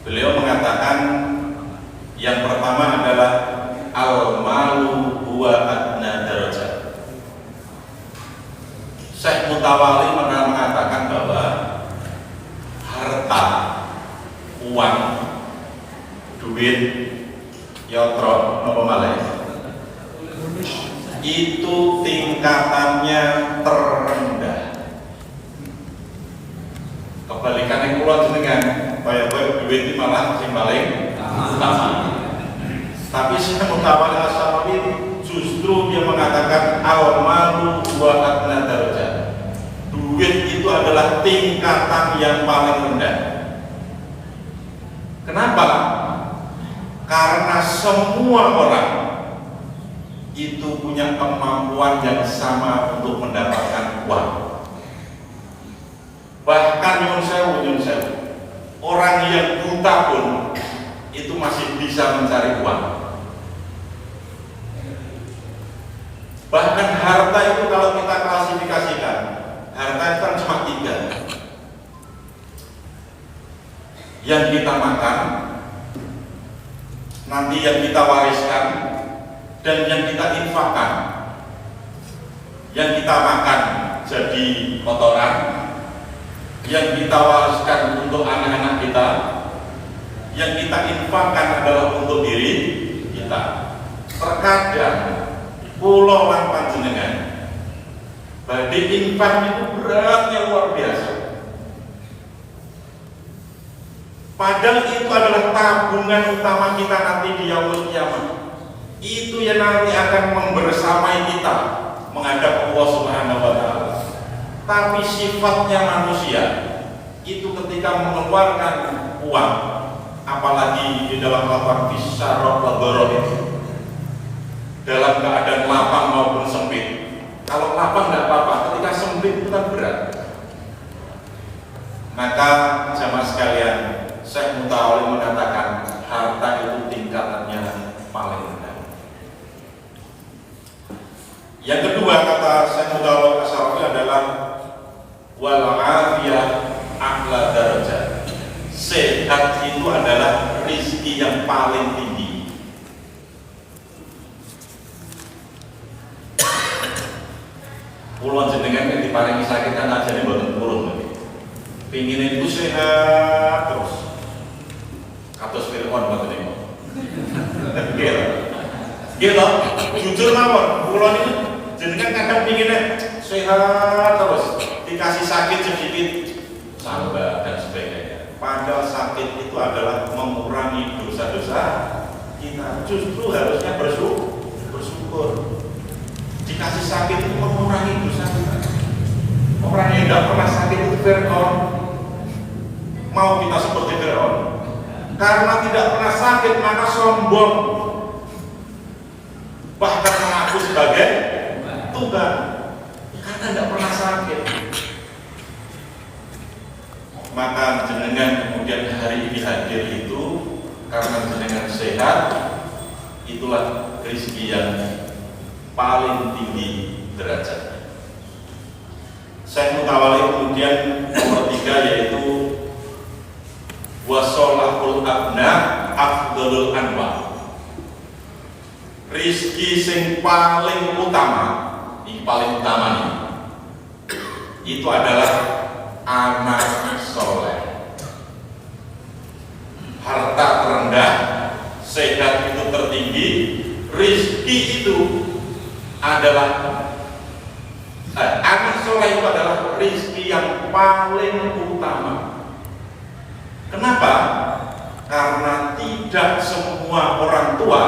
Beliau mengatakan yang pertama adalah al-malu huwa adna darajat. Syekh Mutawali mengatakan bahwa harta, uang, duit, yotro, apa malih, itu tingkatannya terendah. Kebalikannya kula jenengan, kaya duit itu malah sing paling utama. Tapi Syekh Mutawali Asy-Syarawi justru dia mengatakan al-malu wa adna darajat. Duit itu adalah tingkatan yang paling rendah. Kenapa? Karena semua orang itu punya kemampuan yang sama untuk mendapatkan uang. Bahkan nyun sewu, orang yang buta pun itu masih bisa mencari uang. Bahkan harta itu kalau kita klasifikasikan, harta itu kan cuma 3. Yang kita makan, nanti yang kita wariskan, dan yang kita infakkan. Yang kita makan jadi kotoran, yang kita wariskan untuk anak-anak kita, yang kita infakkan adalah untuk diri kita. Terkadang pulau lan panjenengan badhe infak itu beratnya luar biasa. Padahal itu adalah tabungan utama kita nanti di yaumul kiamat. Itu yang nanti akan membersamai kita menghadap Allah Subhanahu wa taala. Tapi sifatnya manusia itu ketika mengeluarkan uang, apalagi di dalam lapang fisarot ladorot itu, dalam keadaan lapang maupun sempit. Kalau lapang tidak apa-apa, ketika sempit itu kan berat. Maka jamaah sekalian, Syekh Mutawali mengatakan harta itu tingkatannya paling rendah. Yang kedua kata Syekh Mutawali Asy-Syarawi adalah wal afiyah a'la darajat. Sehat itu adalah rizki yang paling tinggi. Pulau jenengan yang diparingi sakit kan aja nih boten purun lagi. Pingin itu sehat terus. Kados Fir'aun boten niku. Gitu. Jujur mawon, pulau ini jenengan kadang pinginnya sehat terus, dikasih sakit sedikit, sabar dan sebagainya. Padahal sakit itu adalah mengurangi dosa-dosa kita. Justru harusnya bersyukur. Dikasih sakit itu mengurangi dosa kita. Orang yang tidak pernah sakit itu Fir'aun. Mau kita seperti Fir'aun? Karena tidak pernah sakit maka sombong, bahkan mengaku sebagai Tuhan karena tidak pernah sakit. Maka jenengan kemudian hari ini hadir itu karena jenengan sehat. Itulah rezeki yang paling tinggi derajatnya. Syekh Mutawali kemudian nomor 3 yaitu wasolahul abna afdalul anwa. Rizki sing paling utama, ini paling utama nih, itu adalah anak soleh. Harta terendah, sehat itu tertinggi, rizki itu adalah anak soleh itu adalah rizki yang paling utama. Kenapa? Karena tidak semua orang tua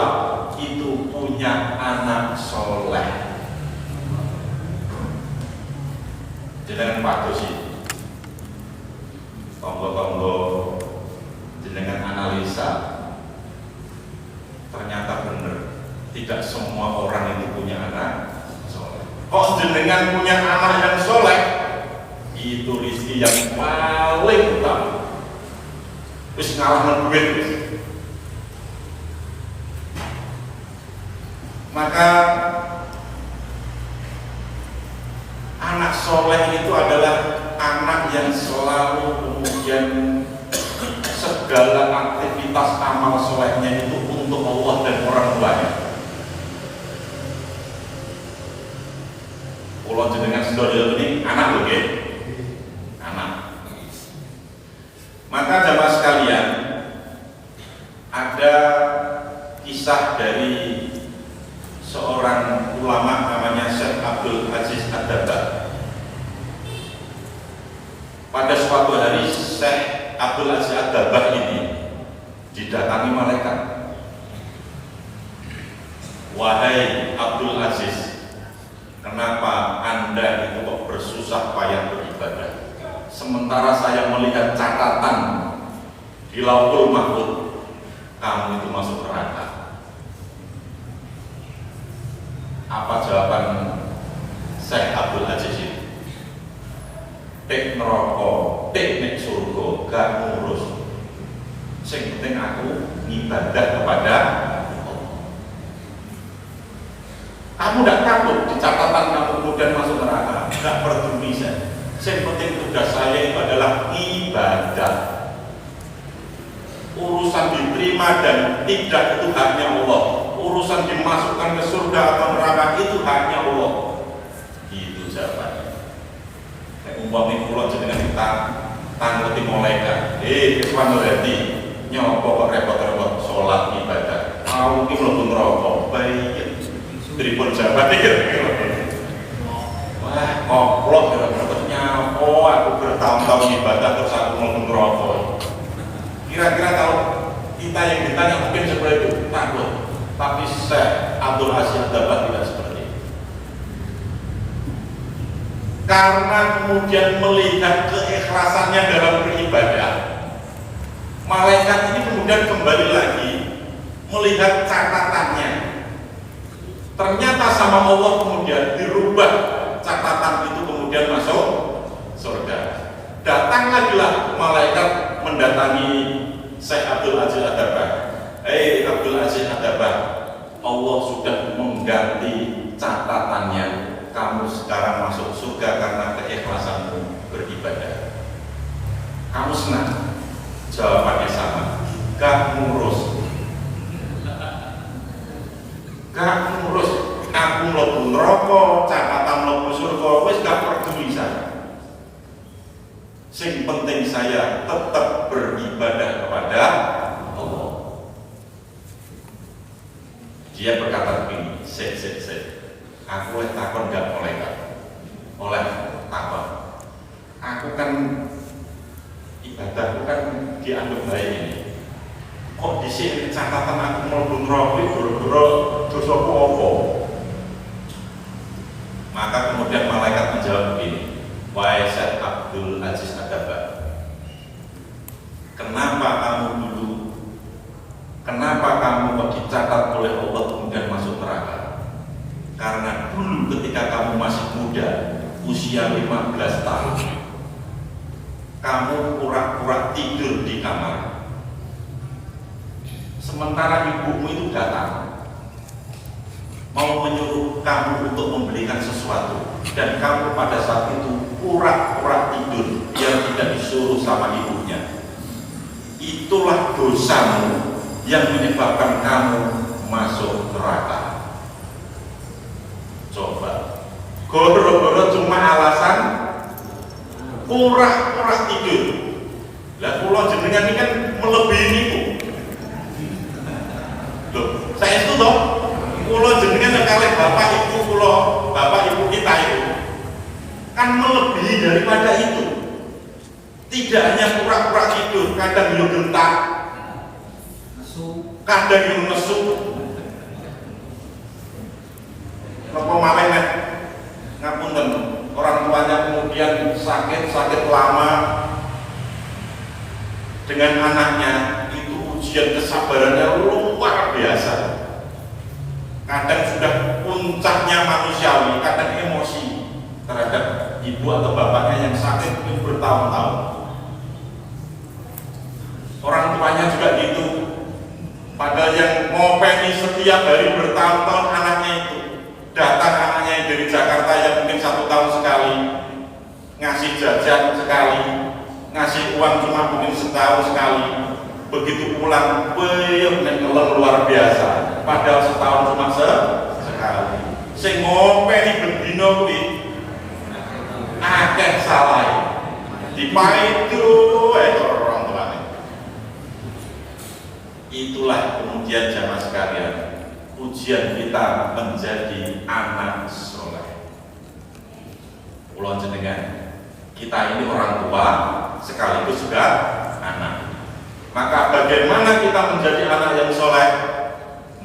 itu punya anak soleh. Jenengan patuh sih, tonggo-tonggo jenengan analisa, ternyata benar tidak semua orang itu punya anak soleh. Kok jenengan punya anak yang soleh? Itu rezeki yang paling utama. Wis ngalah duit. Maka anak soleh itu adalah anak yang selalu kemudian segala aktivitas amal solehnya itu untuk Allah dan orang tuanya. Kalau jenengan sedaya ini anak loh ya, anak. Maka jamaah sekalian, ada kisah dari seorang ulama namanya Syekh Abdul Aziz Ad-Dabbagh. Pada suatu hari Syekh Abdul Aziz Ad-Dabbagh ini didatangi malaikat. Wahai Abdul Aziz, kenapa Anda itu kok bersusah payah beribadah? Sementara saya melihat catatan di Lauhul Mahfuz, kamu itu masuk neraka. Apa jawaban Syekh Abdul Aziz ini? Tek neraka, tek nek surga, gak ngurus. Sing penting aku ngibadah kepada Allah. Kamu tidak takut di catatan kamu kemudian masuk neraka? Gak peduli saya. Yang penting tugas saya itu adalah ibadah. Urusan diterima dan tidak itu haknya Allah. Urusan dimasukkan ke surga atau neraka itu haknya Allah. Itu jawabannya. Umpamanya pulau jenengan kita tangguti malaikat. Kesuwan berarti nyopo kok repot-repot sholat ibadah. Mau ki mlebu neraka. Baik. Tripun jabat iki. Wah, koplok kira-kira nyapo aku bertahun-tahun ibadah terus aku mlebu neraka. Kira-kira kalau kita yang ditanya mungkin seperti itu, takut. Tapi Syekh Abdul Aziz Ad-Dabbagh tidak seperti itu. Karena kemudian melihat keikhlasannya dalam beribadah, malaikat ini kemudian kembali lagi melihat catatannya. Ternyata sama Allah kemudian dirubah catatan itu kemudian masuk surga. Datang lagilah malaikat mendatangi Syekh Abdul Aziz Ad-Dabbagh. Abdul Aziz Ad-Dabbagh, Allah sudah mengganti catatannya. Kamu sekarang masuk surga karena keikhlasanmu beribadah. Kamu senang? Jawabannya sama. Gak ngurus. Gak ngurus. Aku mlebu neraka, catatan mlebu surga, wis gak peduli saya. Sing penting saya tetap beribadah kepada Allah. Dia berkata begini, aku oleh takon gak oleh takon. Aku kan ibadahku kan dianggap baik ini. Kok di sini catatan aku mlebu neraka gara-gara dosaku apa? Maka kemudian malaikat menjawab begini, wahai Syekh Abdul Aziz Ad-Dabbagh, kenapa kamu kok dicatat oleh Allah kemudian masuk neraka? Karena dulu ketika kamu masih muda, usia 15 tahun, kamu pura-pura tidur di kamar. Sementara ibumu itu datang, mau menyuruh kamu untuk membelikan sesuatu, dan kamu pada saat itu pura-pura tidur yang tidak disuruh sama ibunya. Itulah dosamu yang menyebabkan kamu masuk neraka. Coba, goro-goro cuma alasan pura-pura tidur. Lah kula jenengan ini kan melebihi niku. Loh, saya itu toh, kula jenengan kalih bapak ibu kita itu kan melebihi daripada itu. Tidak hanya pura-pura tidur, kadang yo gentak, kadang yo nesu. Napa malih nek ngapunten orang tuanya kemudian sakit lama dengan anaknya, itu ujian kesabarannya luar biasa. Kadang sudah puncaknya manusiawi, kadang emosi terhadap ibu atau bapaknya yang sakit itu bertahun-tahun. Orang tuanya juga gitu. Padahal yang ngopeni setiap hari bertahun-tahun anaknya itu, datang anaknya yang dari Jakarta yang mungkin 1 tahun sekali, ngasih jajan sekali, ngasih ngasih uang cuma mungkin setahun sekali, begitu pulang peyem nek ngeleng luar biasa, padahal setahun cuma sekali. Sing ngopeni bendino kuwi akeh salah, dipaitu orang tuane. Itulah kemudian jamaah sekalian, ujian kita menjadi anak soleh. Ulun jenengan, kita ini orang tua sekaligus juga anak. Maka bagaimana kita menjadi anak yang soleh?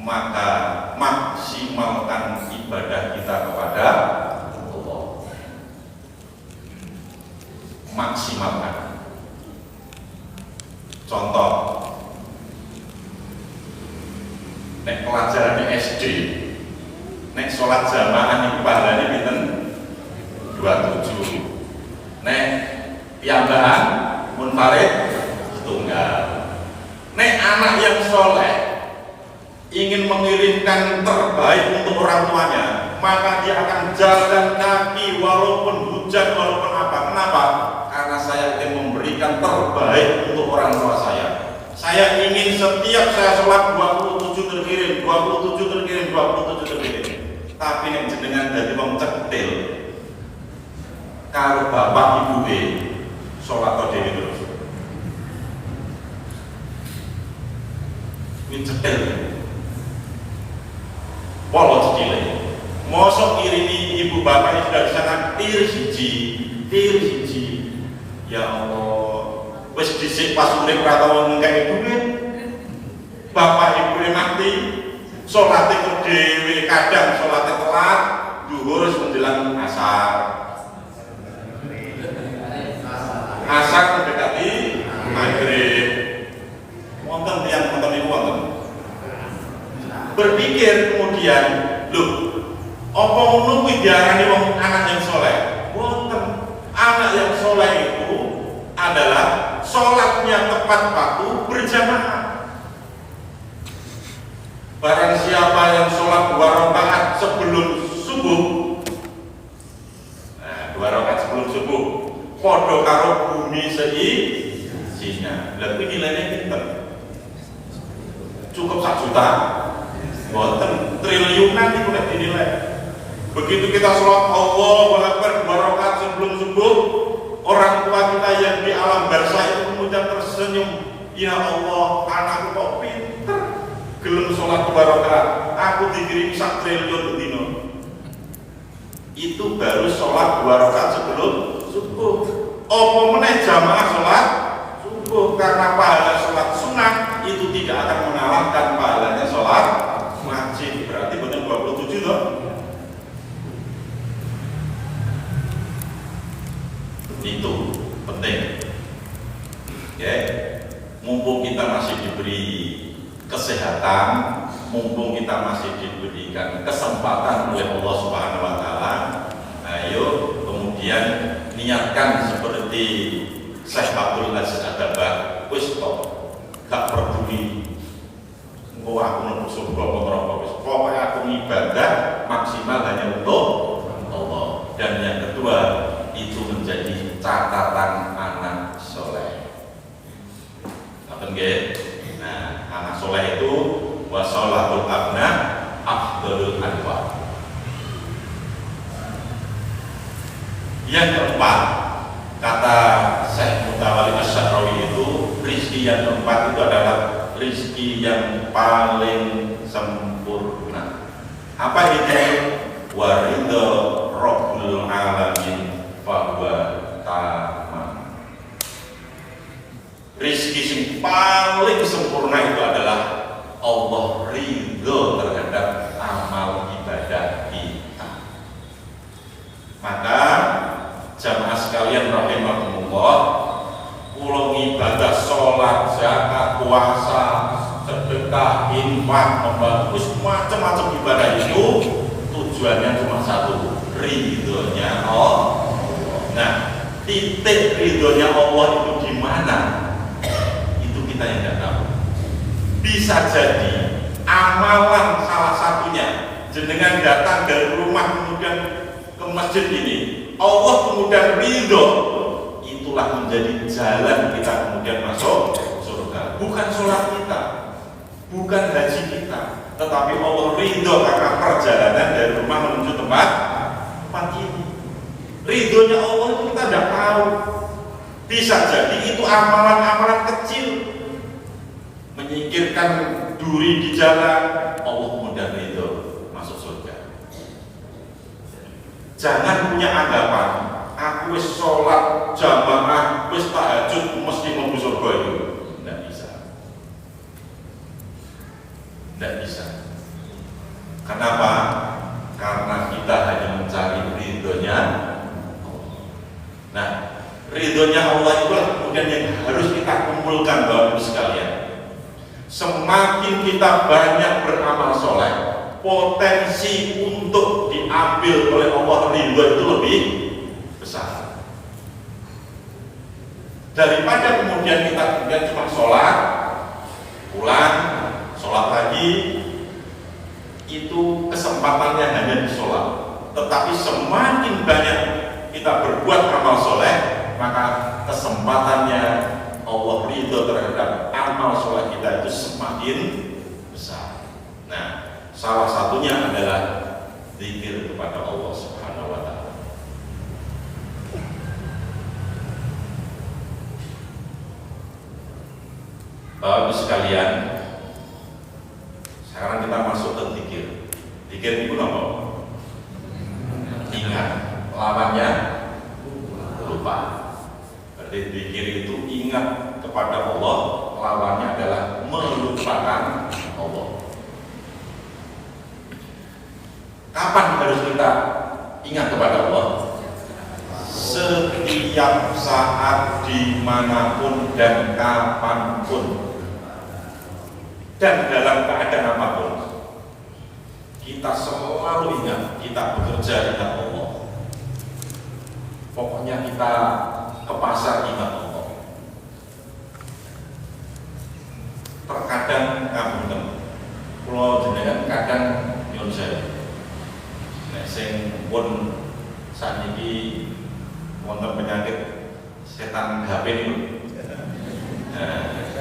Maka maksimalkan ibadah kita kepada Allah. Maksimalkan. Contoh, nek pelajaran SD, nek sholat jamaah ini pahalanya pinten 27. Nek piyambakan munfarid tunggal. Nek anak yang soleh ingin mengirimkan terbaik untuk orang tuanya, maka dia akan jalan kaki walaupun hujan, walaupun apa. Kenapa? Karena saya ingin memberikan terbaik untuk orang tua saya. Saya ingin setiap saya sholat 27 terkirim, 27 terkirim, 27 terkirim. Tapi yang jenengan dari wong cetil, kalau bapak ibu sholat kau dewi terus, ini cetil. Walau cetil, mosok kirimi ibu bapak ini sudah bisa tir siji. Ya Allah, wis dhisik pas urip ora tau ngekeki duit. Bapak ibu mati, salate ku dhewe, kadang salate telat, dhuwur menjelang asar. Asar mendekati maghrib. Wonten tiyang wonten niku wonten. Berpikir kemudian, loh, apa ngono kuwi diarani wong anak yang soleh? Wonten. Anak yang soleh itu adalah sholatnya tepat waktu berjamaah. Barang siapa yang sholat 2 rakaat sebelum subuh, nah 2 rakaat sebelum subuh, podo karo bumi seisinya. Lalu nilainya pinter. Cukup 1 juta, boten triliunan itu nek dinilai. Begitu kita sholat Allahu Akbar 2 rakaat sebelum subuh, orang tua kita yang di alam barzah itu kemudian tersenyum, ya Allah, anakku kok pinter, gelem sholat 2 rakaat, aku dikirim 1 triliun dino. Itu baru sholat 2 rakaat sebelum subuh. Apa meneh jamaah sholat subuh, karena pahala sholat sunat itu tidak akan mengalahkan pahalanya sholat wajib. Berarti benar 27 toh. Itu penting ya, mumpung kita masih diberi kesehatan, mumpung kita masih diberikan kesempatan oleh Allah Subhanahu wa Ta'ala, ayo kemudian niatkan seperti Syekh Abdul Aziz Ad-Dabbagh, wis kok gak peduli aku nunggu surga neraka, wis pokoknya aku ibadah maksimal hanya untuk Allah. Dan yang kedua, itu menjadi catatan anak soleh. Apa nggih? Nah, anak soleh itu wasolatul abna afdalul anwa. Yang keempat, kata Syekh Mutawalli Asy-Sya'rawi itu, rizki yang keempat itu adalah rizki yang paling sempurna. Apa itu? Waridho Rabbul Alamin bahwa tamam. Rizki yang paling sempurna itu adalah Allah ridho terhadap amal ibadah kita. Maka jamaah sekalian rahimahumullah, kula ibadah sholat, zakat, puasa, sedekah, infak, membantu macam-macam ibadah itu tujuannya cuma satu, ridhonya Allah. Nah, titik ridhonya Allah itu di mana? Itu kita yang tidak tahu. Bisa jadi amalan salah satunya, jenengan datang dari rumah kemudian ke masjid ini, Allah kemudian ridho, itu itulah menjadi jalan kita kemudian masuk surga. Bukan sholat kita, bukan haji kita, tetapi Allah ridho karena perjalanan dari rumah menuju tempat ini. Ridhonya Allah itu kita tidak tahu. Bisa jadi itu amalan-amalan kecil, menyingkirkan duri di jalan, Allah mudah ridho masuk surga. Jangan punya anggapan aku wis sholat jamaah, wis tahajud mesti mau surga itu. Tidak bisa. Tidak bisa. Kenapa? Karena kita hanya mencari ridhonya. Nah, ridhonya Allah itu kemudian yang harus kita kumpulkan Bapak Ibu sekalian. Semakin kita banyak beramal soleh, potensi untuk diambil oleh Allah ridho itu lebih besar. Daripada kemudian kita cuma sholat, pulang, sholat lagi, itu kesempatannya hanya di sholat. Tetapi semakin banyak kita berbuat amal soleh, maka kesempatannya Allah ridho terhadap amal soleh kita itu semakin besar. Nah, salah satunya adalah zikir kepada Allah Subhanahu wa Ta'ala. Bapak sekalian, sekarang kita masuk ke zikir. Zikir itu apa? Ingat, lawannya lupa. Berarti zikir itu ingat kepada Allah, lawannya adalah melupakan Allah. Kapan harus kita ingat kepada Allah? Setiap saat, dimanapun dan kapanpun, dan dalam keadaan apapun, kita selalu ingat kita bekerja ingat Allah. Pokoknya kita ke pasar ingat Allah. Terkadang ngapunten, kula jenengan kadang nyuwun sewu. Nek sing pun saniki wonten penyakit setan HP niku.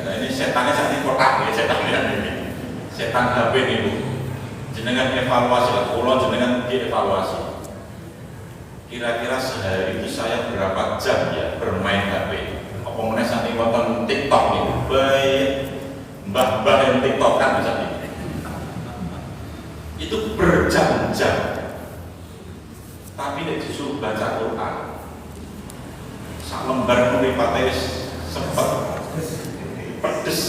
Nah ini setannya saat ini kotak ya, setan HP niku. Jenengan evaluasi lah, kula jenengan dievaluasi. Kira-kira sehari itu saya berapa jam ya bermain HP? Apa meneh saat ini wonten TikTok niku. Baik mbah-mbah yang TikTok kan bisa nih. Itu berjam-jam. Tapi nek disuruh baca Quran, sak lembar mripate wis sempet pedes.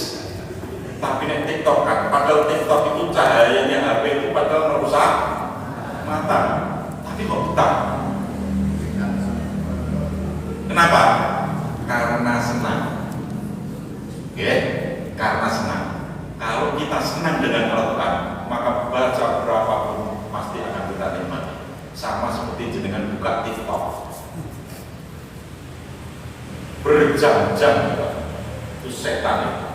Tapi nek TikTok kan, padahal TikTok itu cahayanya HP itu padahal merusak mata. Tapi kok betah? Kenapa? Karena senang. Oke? Karena senang. Kalau kita senang dengan Al-Quran, maka baca berapapun pasti akan kita nikmati. Sama seperti dengan buka TikTok. Berjam-jam itu setan itu.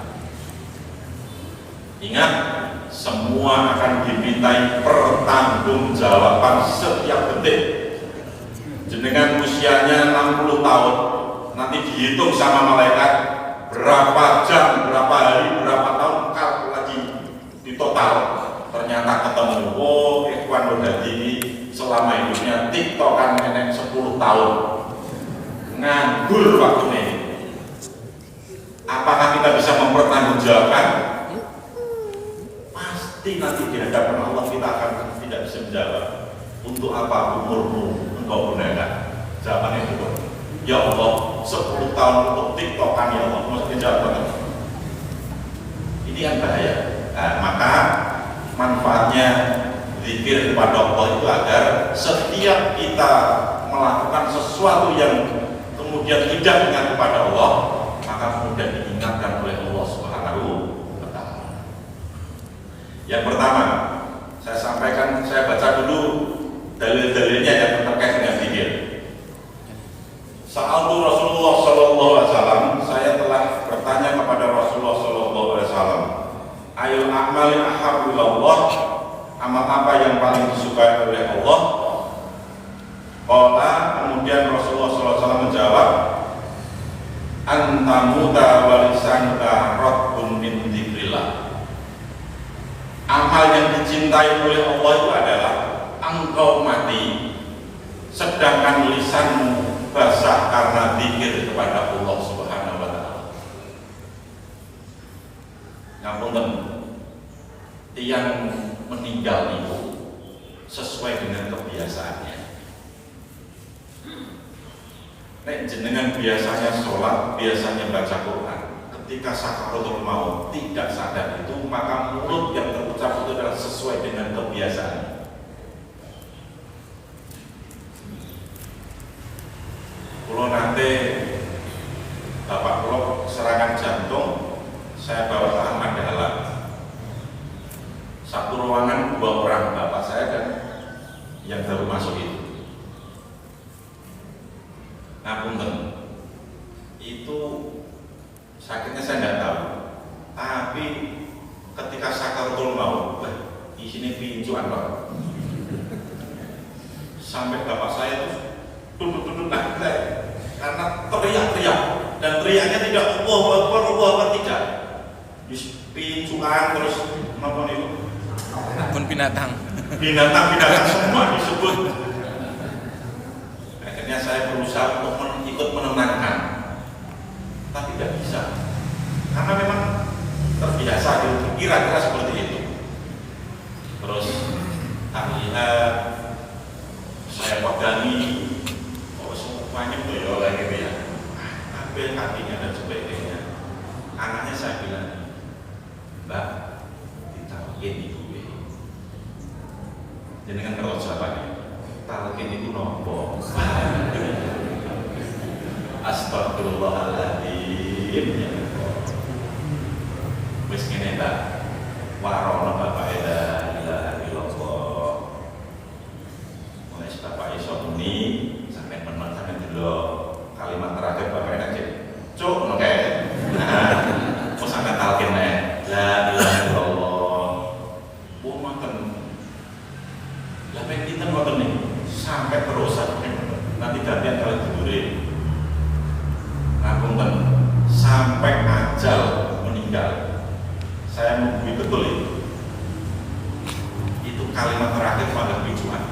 Ingat, semua akan dimintai pertanggungjawaban setiap detik. Jenengan usianya 60 tahun, nanti dihitung sama malaikat berapa jam, berapa hari, berapa tahun, kalkulasi di total. Ternyata ketemu, oh Ikhwan Nurdadi ini selama hidupnya TikTokan nenek 10 tahun, nganggur waktunya. Apakah kita bisa mempertanggungjawabkan? Pasti nanti di hadapan Allah kita akan tidak bisa menjawab. Untuk apa umurmu engkau gunakan? Jawabannya itu, ya Allah, 10 tahun untuk TikTokan ya Allah, maksudnya jawabannya. Ini yang bahaya. Nah, maka manfaatnya zikir kepada Allah itu agar setiap kita melakukan sesuatu yang kemudian tidak ingat kepada Allah, maka kemudian diingatkan oleh Allah Subhanahu wa Ta'ala. Yang pertama, saya sampaikan, saya baca dulu dalil-dalilnya yang terkait dengan zikir. Sa'altu Rasulullah sallallahu alaihi wasallam, saya telah bertanya kepada Rasulullah sallallahu alaihi wasallam, ayul a'mali ahabbu ilallah, amal apa yang paling disukai oleh Allah? Qala, kemudian Rasulullah sallallahu alaihi wasallam menjawab, tamuta wa lisanuka ratbun min dzikrillah. Amal yang dicintai oleh Allah itu adalah engkau mati sedangkan lisanmu basah karena zikir kepada Allah Subhanahu wa taala. Ngapunten, yang meninggal itu sesuai dengan kebiasaannya. Nek jenengan biasanya sholat, biasanya baca Quran, ketika sakaratul maut tidak sadar itu, maka mulut yang terucap itu adalah sesuai dengan kebiasaan. Kalau nanti bapak kalau serangan jantung, saya bawa ke Ahmad Dahlan. Satu ruangan 2 orang, bapak saya dan yang baru masuk itu. Ngapunten, itu sakitnya saya tidak tahu, tapi ketika sakaratul maut, di sini pincuan pak, sampai bapak saya tuh duduk karena teriak-teriak, dan teriaknya tidak Allahu Akbar tidak, pincuan terus apa itu? Pun binatang semua disebut. Akhirnya saya berusaha untuk ikut menenangkan, tapi tidak bisa, karena memang terbiasa gitu, kira-kira seperti itu. Terus tak lihat, saya pegangi, semuanya beliau lagi gitu ya, ambil hatinya dan sebagainya. Anaknya saya bilang, Mbak, ditalkin ibu, jenengan kalau siapa talkin itu nopo. Astagfirullahaladzim. Wis ngene Mbak, warono bapak eda ilaha illallah. Mulai bapak iso muni sampai menang sampai dulu kalimat terakhir bapak enak cek cuk no kayak mau sampai talkin la ilaha illallah. Bu makan sampai kita ngoten nih sampai terus nanti gantian kali diburin ngapunten sampai ajal meninggal. Saya menghubungi betul itu kalimat terakhir pada picuan.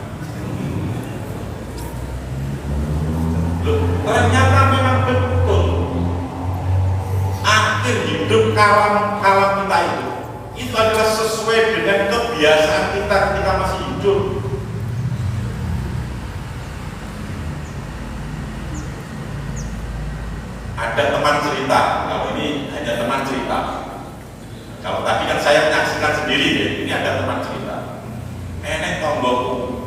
Loh, ternyata memang betul akhir hidup kalam kita itu adalah sesuai dengan kebiasaan kita ketika masih hidup. Ada teman cerita, kalau ini hanya teman cerita. Kalau tadi kan saya menyaksikan sendiri ya, ini ada teman cerita. Nenek tonggoku,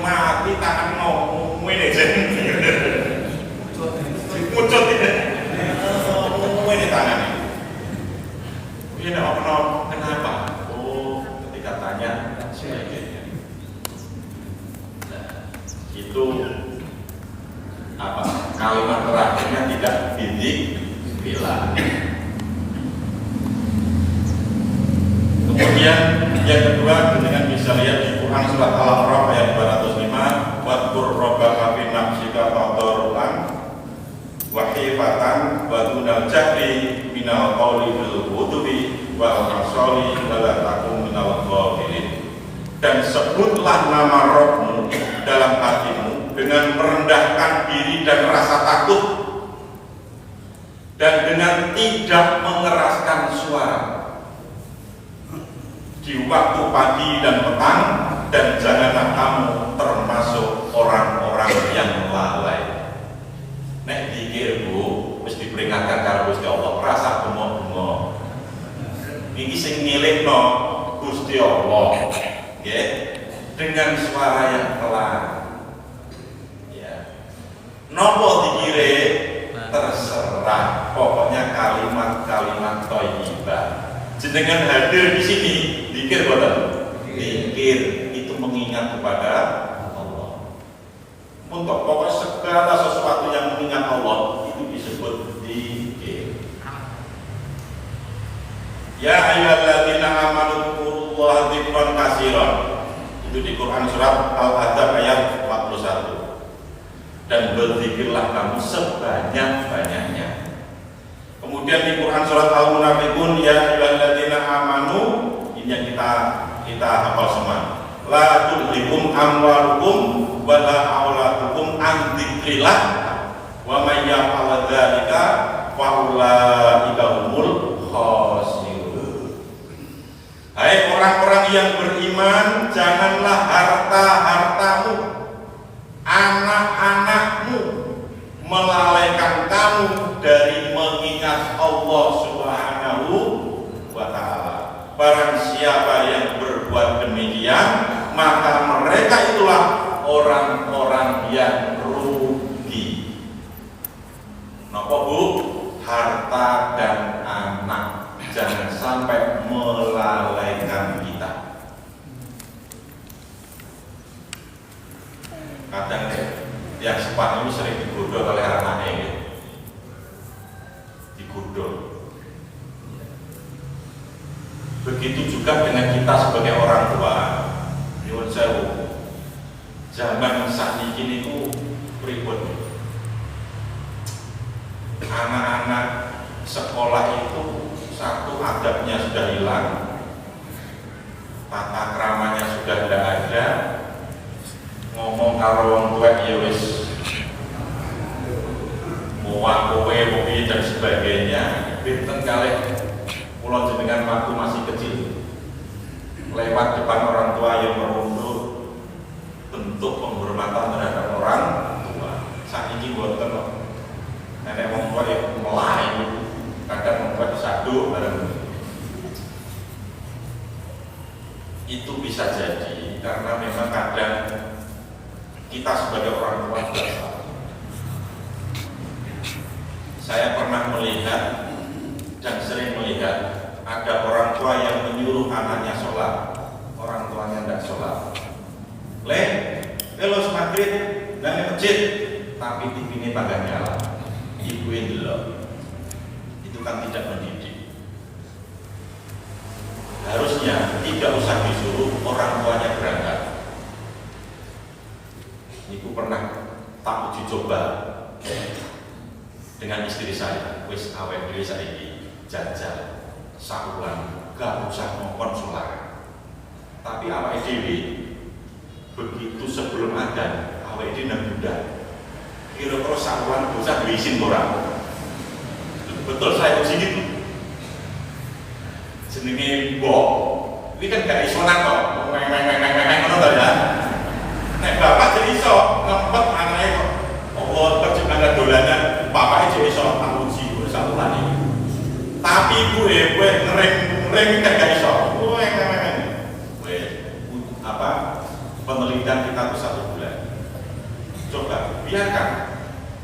mati tangan mau ini mucut ini, ini tangannya. Ini kenapa? Oh, ketika tanya sebagainya. Nah, itu apa? Kalimat terakhirnya tidak bintik bila. Kemudian yang kedua, dengan bisa lihat di Quran surat Al-A'raf ayat 205, wadkur rabbaka fi nafsika tadarruan wa khifatan wa dunal jahri minal qawli bil ghudwi wal asali wa la takun minal ghafilin. Dan sebutlah nama Rabbmu dalam hatimu dengan merendahkan diri dan rasa takut, dan dengan tidak mengeraskan suara di waktu pagi dan petang, dan janganlah kamu termasuk orang-orang yang lalai. Nek dikir bu, mesti diperingatkan karo Gusti Allah, rasa bengok-bengok. Iki sing ngelingno Gusti Allah, ya, dengan suara yang pelan. Nopo dikire terserah, pokoknya kalimat-kalimat thayyibah. Jenengan hadir di sini, zikir boten? Zikir itu mengingat kepada Allah. Untuk pokok segala sesuatu yang mengingat Allah itu disebut zikir. Ya ayyuhalladzina amanu dzkurullaha dzikran katsiran. Itu di Quran surat Al-Ahzab ayat 41. Dan berzikirlah kamu sebanyak-banyaknya. Kemudian di Quran surat Al-Munafiqun, ya ayyuhalladzina amanu, ini yang kita hafal semua. La tulhikum amwalukum wala auladukum an dzikrillah wa may yaf'al dzalika fa ulaika humul khasirun. Hai orang-orang yang beriman, janganlah harta-hartamu, anak-anakmu melalaikan kamu dari mengingat Allah Subhanahu wa ta'ala. Barang siapa yang berbuat demikian, maka mereka itulah orang-orang yang rugi. Napa Bu? Harta dan anak jangan sampai melalaikan kita. Kadang yang sepan itu sering digodol oleh anaknya gitu. Digodol. Begitu juga dengan kita sebagai orang tua. Nyuwun sewu. Zaman sakniki niku pripun? Anak-anak sekolah itu satu adabnya sudah hilang, tata keramanya sudah tidak ada, ngomong karo wong tuwek ya wis muak kowe mobil dan sebagainya. Pinten kalih kula jenengan waktu masih kecil lewat depan orang tua yang merunduk, bentuk penghormatan terhadap orang tua. Sakniki mboten kok. Nenek wong tua yang melayu, kadang wong tua disaduk bareng. Itu bisa jadi karena memang kadang kita sebagai orang tua juga salah. Saya pernah melihat dan sering melihat ada orang tua yang menyuruh anaknya sholat, orang tuanya tidak sholat. Kalau maghrib dan masjid, tapi TV ini pada nyala. Ibuin dulu, itu kan tidak mendidik. Harusnya tidak usah disuruh orang tuanya berangkat. Ibu pernah tak uji coba dengan istri saya, wis awet dhewe saiki jajal sakulan gak usah ngongkon sholat. Tapi awake dhewe begitu sebelum adzan awake dhewe nang budak. Kira-kira sakulan bocah duwe izin ora? Betul saya uji gitu. Jenenge mbok. Iki kan gak iso nang kok. Ngono ta ya. Nek bapak jadi iso ngempet anake kok. Allah perjuangan dolanan, bapaknya jadi iso tak uji sakulan iki. Tapi ibu kowe ngereng gak iso. Apa? Penelitian kita tuh 1 bulan. Coba biarkan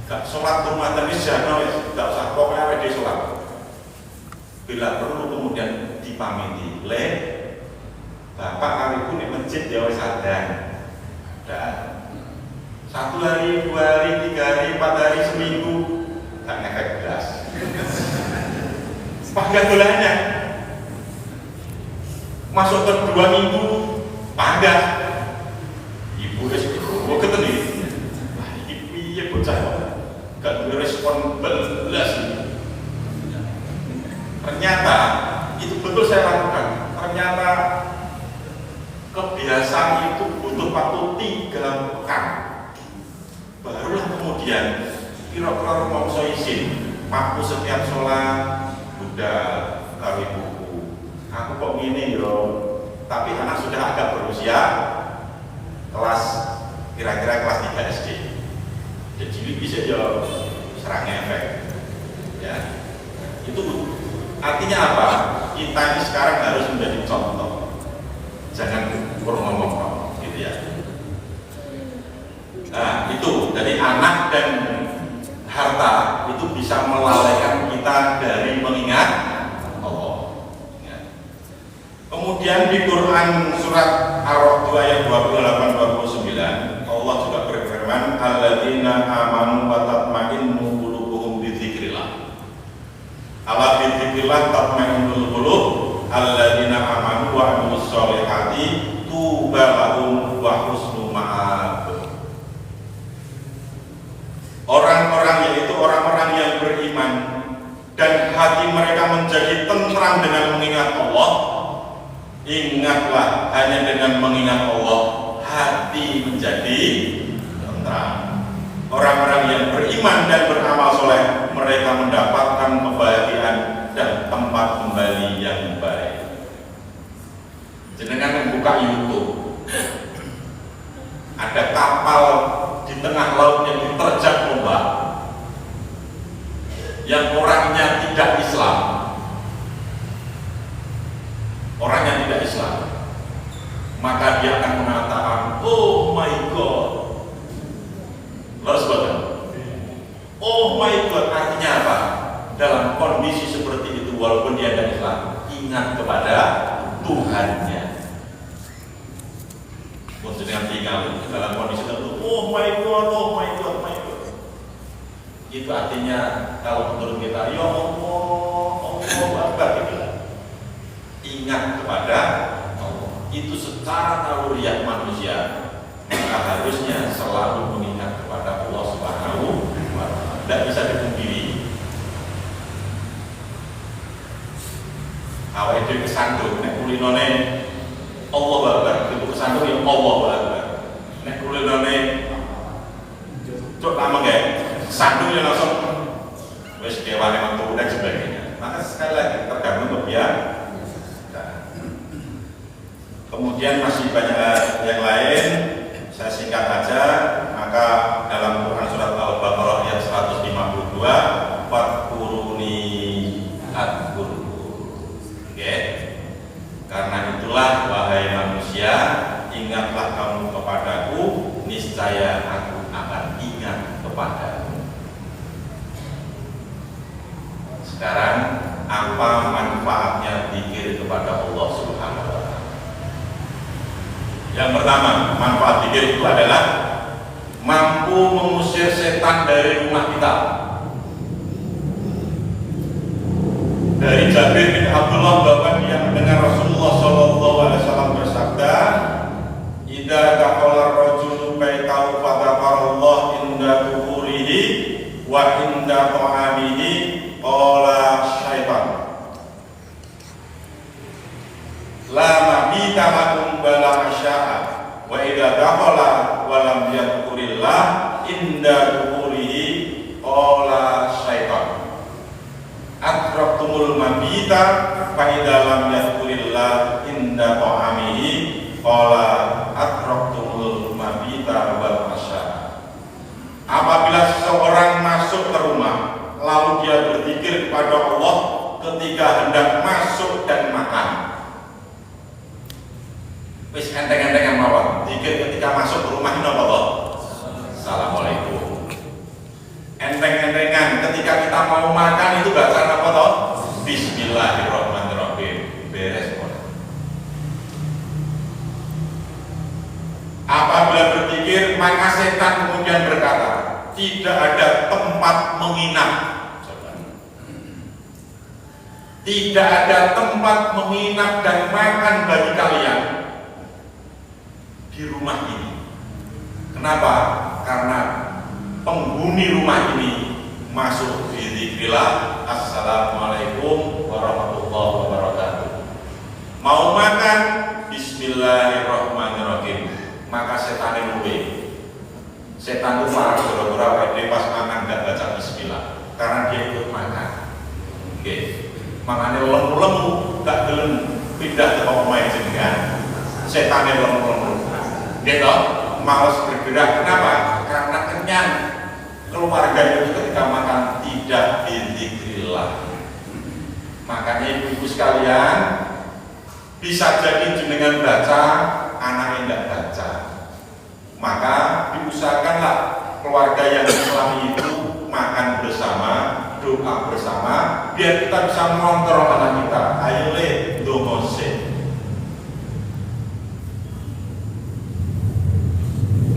gak sholat rumah tapi jangan gak usah pokoknya wedi sholat. Bila perlu kemudian dipamiti, bapak hari pun di masjid ya wis adan. Dan 1 hari, 2 hari, 3 hari, 4 hari, seminggu gak ngefek belas. Pangkat bulannya masuk ke 2 minggu pangkat. Ibu ketemu iya bocah gak respon belas. Ternyata itu betul saya lakukan. Ternyata kebiasaan itu butuh waktu 3 pekan. Barulah kemudian kira-kira mau izin waktu setiap sholat udah kali buku. Aku kok gini yo. Tapi anak sudah agak berusia kelas kira-kira kelas 3 SD. Jadi bisa jauh serang efek, ya. Itu artinya apa? Kita ini sekarang harus menjadi contoh. Jangan kurang ngomong, gitu ya. Nah, itu dari anak dan harta itu bisa melalaikan kita dari mengingat Allah. Ya. Kemudian di Quran surat Ar-Ra'd ayat 28-29 Allah juga berfirman, alladzina amanu wa tatma'innu qulubuhum bi dzikrillah. Ala bi dzikrillah tatma'innul qulub, alladzina amanu wa amilus sholihati tuba lahum wa husnu ma'ab. Orang-orang yaitu orang-orang yang beriman dan hati mereka menjadi tentram dengan mengingat Allah. Ingatlah, hanya dengan mengingat Allah hati menjadi tentram. Orang-orang yang beriman dan beramal soleh, mereka mendapatkan kebahagiaan dan tempat kembali yang baik. Jenengan membuka YouTube, ada kapal di tengah laut yang diterjang ombak, yang orangnya tidak Islam, maka dia akan mengatakan, oh my God. Lalu sebutkan, oh my God, artinya apa? Dalam kondisi seperti itu, walaupun dia tidak Islam, ingat kepada Tuhannya. Dengan tinggal dalam kondisi tertentu, oh my God, oh my God, my God. Itu artinya kalau menurut kita, ya Allah, Allah, gitu. Ingat kepada Allah. Itu secara naluriah manusia, maka harusnya selalu mengingat kepada Allah Subhanahu wa Ta'ala. Tidak bisa dipungkiri. Awal itu kesandung, nek kulinone Allah Akbar, itu kesandung yang Allah Akbar. Nek kulinone cok lama gak, kesandung yang langsung wes dewa memang turun dan sebagainya. Maka sekali lagi tergantung kebiasaan. Kemudian masih banyak yang lain, saya singkat aja. Maka dalam Quran surat Al-Baqarah ayat 152, Fadkuruni adkurku. Oke. Karena itulah wahai manusia, ingatlah kamu kepadaku, niscaya aku akan ingat kepadamu. Sekarang apa manfaatnya zikir kepada Allah Subhanahu wa Ta'ala? Yang pertama, manfaat zikir itu adalah mampu mengusir setan dari rumah kita. Dari Jabir bin Abdullah bahwa dia mendengar Rasulullah SAW bersabda, "Idza dakhala ar-rajulu baitahu fadzakarallah inda tuhurihi wa inda ta'amihi qala syaitan la mabita lakum bala asya'a wa idza dakhala wa lam yadhkurillah inda tuhurihi qala syaitan atrabtumul mabita fa idza lam yadhkurillah inda ta'amihi qala atrabtumul mabita wal asya'a." Apabila seseorang masuk ke rumah lalu dia berzikir kepada Allah ketika hendak masuk dan makan. Wis enteng-enteng mawon, zikir ketika masuk ke rumah ini apa? Assalamualaikum. Enteng-entengan ketika kita mau makan itu bacaan apa toh? Bismillahirrahmanirrahim. Beres pun. Apabila berzikir, maka setan kemudian berkata, tidak ada tempat menginap. Tidak ada tempat menginap dan makan bagi kalian di rumah ini. Kenapa? Karena penghuni rumah ini masuk di zikrillah. Assalamualaikum warahmatullahi wabarakatuh. Mau makan, bismillahirrahmanirrahim. Maka setan luwe. Setan itu marah gara-gara dia pas makan nggak baca bismillah, karena dia ikut makan. Oke, makanya lemu-lemu gak gelem pindah ke pemain jenengan. Setannya lemu-lemu. Dia tahu malas bergerak. Kenapa? Karena kenyang. Keluarga itu ketika makan tidak dzikrillah. Makanya ibu-ibu sekalian, bisa jadi jenengan baca, anak tidak baca. Maka diusahakanlah keluarga yang Islam itu makan bersama, doa bersama, biar kita bisa mengontrol anak kita. Ayo le, domose.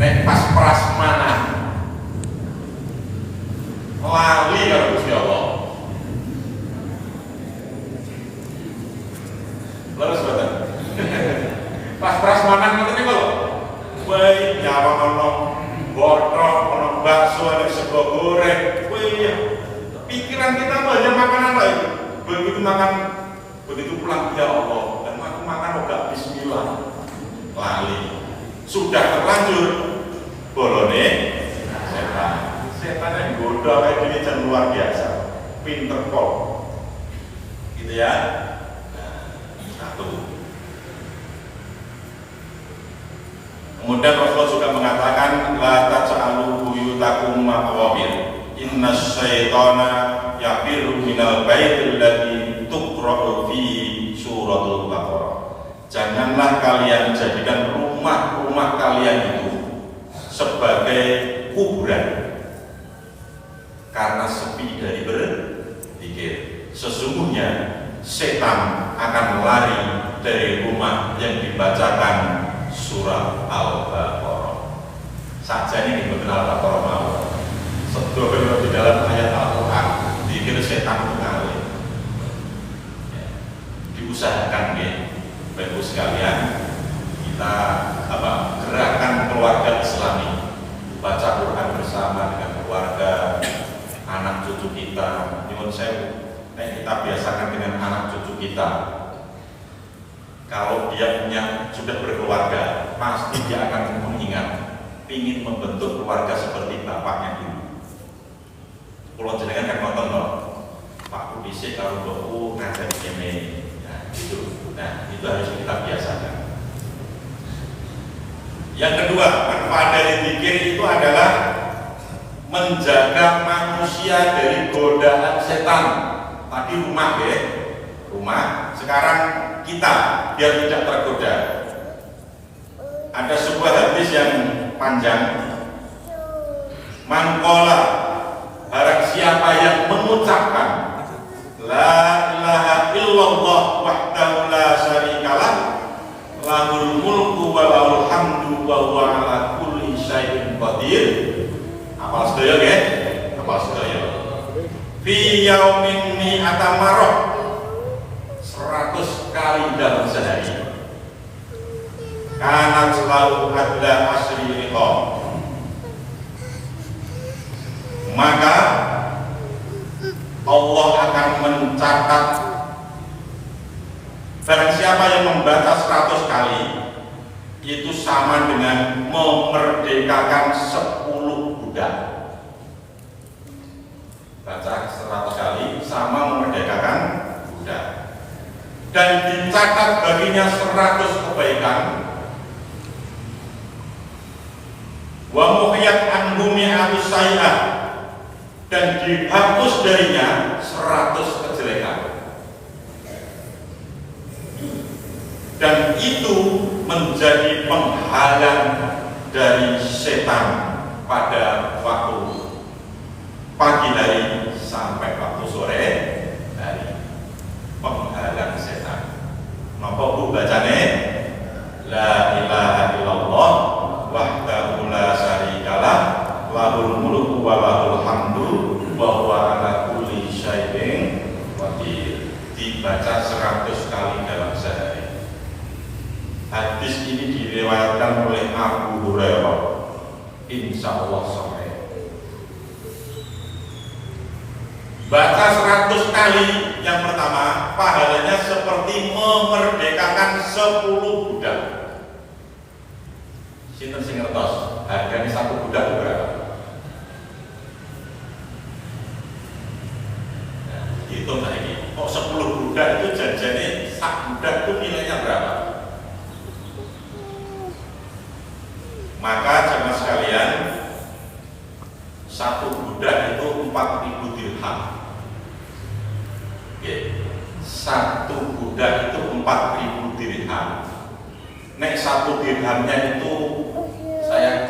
Nek pas prasmanan lali kalau Gusti Allah. Lalu sebentar. Pas prasmanan itu nih kalau baik nyawang ono botok, ono bakso, ada sego goreng. Pikiran kita tuh hanya makan apa itu? begitu makan, begitu pulang ya Allah, dan aku makan enggak bismillah, lali. Sudah terlanjur bolone setan yang goda kayak gini jangan luar biasa, pinter kok, gitu ya. Nah, satu. Kemudian Rasulullah juga mengatakan la taj'alu buyutakum maqabir. Inna syaitana yafiru minal baitil ladzi tuqra'u fi suratul Baqarah. Janganlah kalian jadikan rumah-rumah kalian itu sebagai kuburan karena sepi dari berzikir. Sesungguhnya setan akan lari dari rumah yang dibacakan surah Al-Baqarah. Saja ini di Al-Baqarah mau sedoyo di dalam ayat Al-Quran dikir setan mengalir. Diusahakan ya, Bapak sekalian, kita gerakan keluarga Islami, baca Quran bersama dengan keluarga, anak cucu kita. Nyuwun sewu, kita biasakan dengan anak cucu kita. Kalau dia sudah berkeluarga, pasti dia akan mengingat, ingin membentuk keluarga seperti bapaknya dulu. Kalau jenengan kan nonton loh, Pak Polisi kalau baku ngajak ini, nah itu, itu harus kita biasakan. Yang kedua, manfaat dari zikir itu adalah menjaga manusia dari godaan setan. Tadi rumah ya, rumah. Sekarang kita biar tidak tergoda. Ada sebuah hadis yang panjang. Man qala, barang siapa yang mengucapkan la ilaha illallah wahdahu la syarikalah lahul mulku wa lahul hamdu wa huwa ala kulli syai'in qadir. Apal sedaya nggih? Apal sedaya. Fi yaumin mi'ata marrah, 100 kali dalam sehari. Karena selalu ada asri riqam, maka Allah akan mencatat barang siapa yang membaca 100 kali itu sama dengan memerdekakan 10 budak. Baca 100 kali sama memerdekakan budak. Dan dicatat baginya 100 kebaikan. Wa muhiyat anhu mi'atus sayyi'ah, dan dihapus darinya 100 kejelekan. Dan itu menjadi penghalang dari setan pada waktu pagi hari sampai waktu sore hari. Penghalang setan. Napa Bu bacane? La ilaha illallah wahdahu la syarikalah lahul mulku wa lahul hamdu wa huwa ala kulli syai'in qadir. Dibaca 100 kali dalam sehari. Hadis ini diriwayatkan oleh Abu Hurairah, insya Allah sahih. Baca 100 kali yang pertama, pahalanya seperti memerdekakan 10 budak. Sinten sing ngertos harganya satu budak berapa? Nah, hitung lagi. Kok 10 budak itu jajannya sak budak itu nilainya berapa? Maka jemaah sekalian, satu budak itu 4.000 dirham. Oke. Satu budak itu 4.000 dirham. Nek satu dirhamnya itu, saya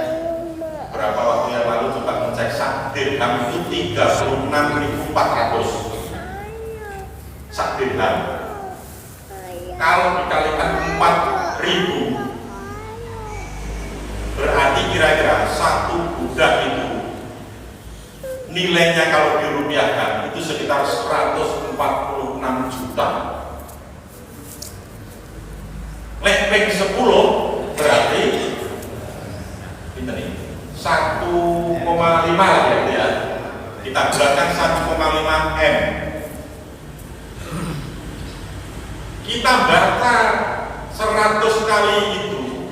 berapa waktu yang lalu coba ngecek, sak dirham itu 36.400 sak dirham. Kalau dikalikan 4.000, berarti kira-kira satu budak itu nilainya kalau dirupiahkan itu sekitar 146 juta. Lepeng 10 berarti ini 1,5 lah ya. Kita bulatkan 1,5 M. kita baca 100 kali itu,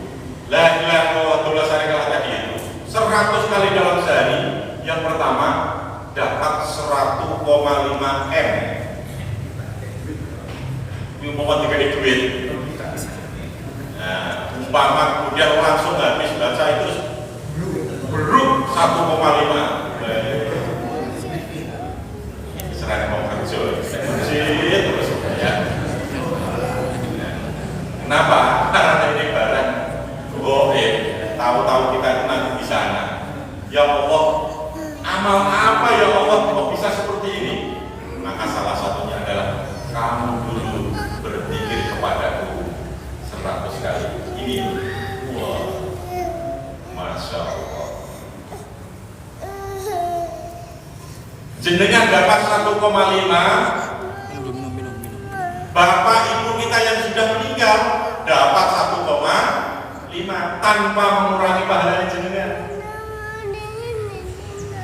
la ilaha illallah tadi itu 100 kali dalam sehari, yang pertama dapat 1,5 M. Ini mau dikasih duit. Nah, umpama kemudian langsung habis baca itu beruk 1,5. Serang mau kerja, terus ya. Kenapa? Karena ini barang tahu-tahu kita itu nanti di sana. Ya Allah, amal apa ya Allah kok bisa seperti ini? Maka salah satunya adalah kamu dulu berpikir kepadaku 100 kali. Ini, wah, masya Allah. Jenengan dapat 1,5. Minum. Bapak ibu kita yang sudah meninggal dapat 1,5 tanpa mengurangi pahala jenengan.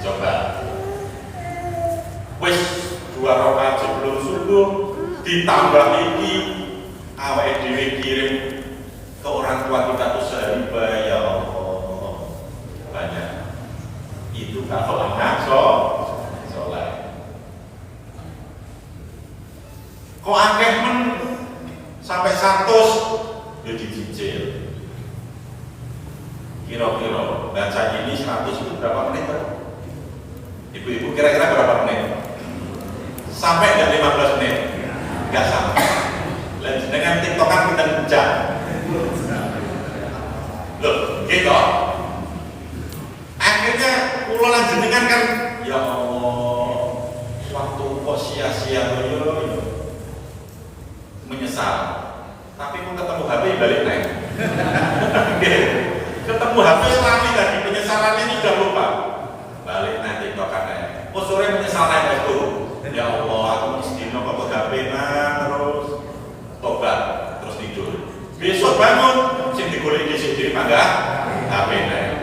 Coba, wis 2 rakaat sebelum subuh ditambah iki awake dhewe kirim ke orang tua kita tuh seribu, ya Allah, banyak. Itu kalau anak soleh. Kok akeh men sampai 100 ya dicicil. Kira-kira baca ini 100 itu berapa menit? Ibu-ibu kira-kira berapa menit? Sampai nggak 15 menit? Nggak sampai. Dengan tiktokan kita jam. Loh, gitu. Akhirnya pulau jenengan kan, ya Allah, waktu kok sia-sia yo. Menyesal, tapi pun ketemu HP balik naik. Ketemu HP lagi tadi, penyesalannya ini sudah lupa. Balik naik tiktokan naik. Oh sore menyesal naik itu. Ya Allah, aku mesti nongol ke HP terus tobat, terus tidur. Besok bangun, sing digoleki sing diri mangga HP naik.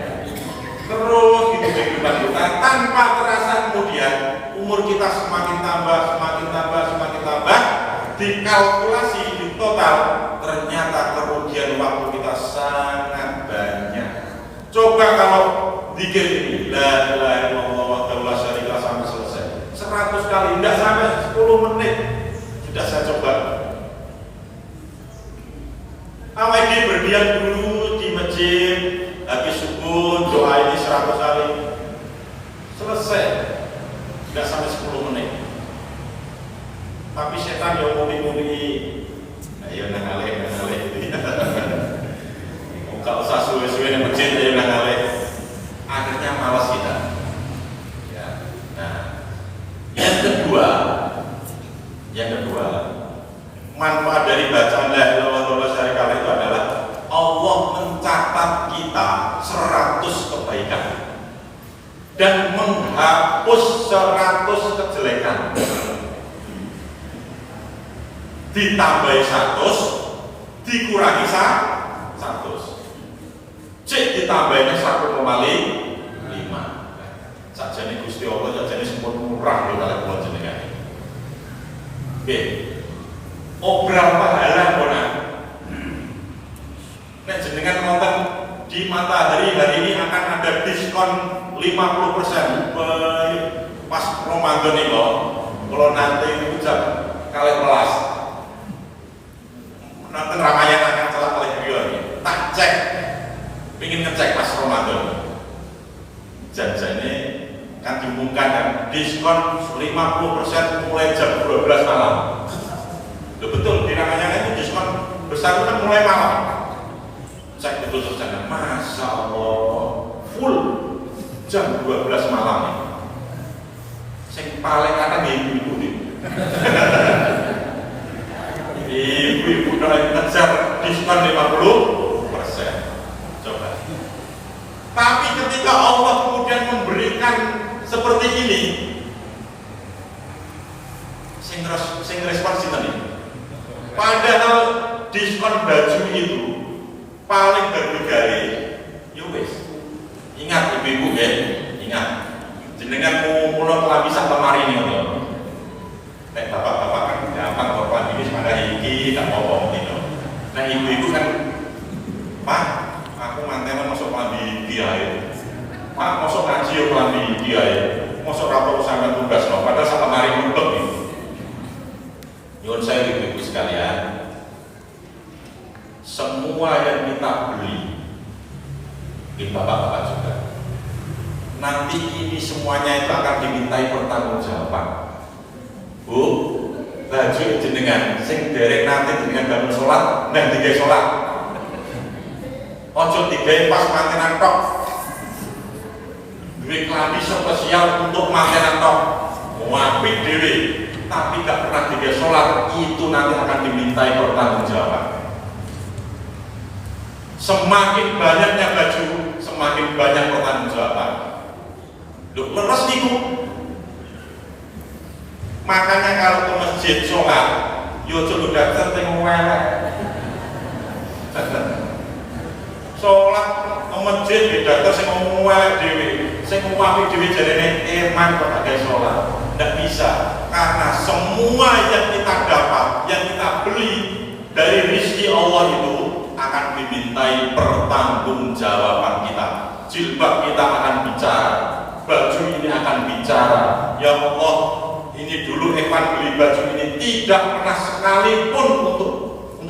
Terus gitu kehidupan kita tanpa terasa, kemudian umur kita semakin tambah, dikalkulasi di total, ternyata kerugian waktu kita sangat banyak. Coba kalau zikir ini la ilaha illallah wahdahu la syarika lahu sampai selesai 100 kali, tidak sampai 10 menit sudah saya coba. Awal ini berdiam dulu di masjid, habis subuh doa ini 100 kali, selesai, tidak sampai 10 menit. Tapi setan yang muli-muli, ayo nangaleh. Kalau usah suwe-suwe yang masjid, ayo nangaleh. Akhirnya malas kita. Ya. Nah, yang kedua, manfaat dari bacaan la ilaha illallah syarika itu adalah Allah mencatat kita 100 kebaikan dan menghapus 100 kejelekan. Ditambahi 100, dikurangi 100. Cek ditambahinya 1,5. Sajane Gusti Allah sajane sempun murah lho kalih kula jenengan. Nggih. Obral pahala konan. Nek jenengan nonton di Matahari hari ini akan ada diskon 50% pas Ramadan iki lho. Kalau nanti jam 12 nonton Ramayana akan salah oleh beliau ini. Tak cek, ingin ngecek pas Ramadan. Janjinya kan diumumkan kan diskon 50% mulai jam 12 malam. Loh, betul di Ramayana itu diskon besar kan mulai malam. Cek betul saja, masya Allah full jam 12 malam nih. Yang paling kata ibu-ibu nih. Ibu-ibu udah ngejar diskon 50%. Coba. Tapi ketika Allah kemudian memberikan seperti ini, sing respon sinten iki? Padahal diskon baju itu paling berharga. Yo wis. Ingat ibu-ibu ya, ingat. Jenengan mau mulai bisa lemari ini ngono. Nek bapak-bapak kan gampang kok ini semangat iki iki gak apa-apa gitu. Nah ibu-ibu kan, Pak, aku mantenan masuk kelambi kiai. Pak, masuk ngaji yo kelambi kiai. Masuk rapor usaha tugas no, padahal sak lemari mudek nih. Nyuwun saya ibu-ibu sekalian, semua yang kita beli, di bapak-bapak juga, nanti ini semuanya itu akan dimintai pertanggungjawaban. Bu, baju jenengan, sing derek nanti jenengan bangun sholat, dan tiga sholat. Ojo tiga pas mantenan tok. Duit klambi spesial untuk mantenan tok. Wapit dewi, tapi gak pernah tiga sholat, itu nanti akan dimintai pertanggungjawaban. Semakin banyaknya baju, semakin banyak pertanggungjawaban. Loh, leres niku. Makanya kalau ke masjid sholat, yo coba datang tengok welek. Sholat ke masjid beda terus ngomong welek dewi, saya ngomong dewi jarene eman kok ada sholat. Tidak bisa, karena semua yang kita dapat, yang kita beli dari rezeki Allah itu akan dimintai pertanggungjawaban kita. Jilbab kita akan bicara, baju ini akan bicara. Ya Allah, ini dulu Evan beli baju ini tidak pernah sekalipun untuk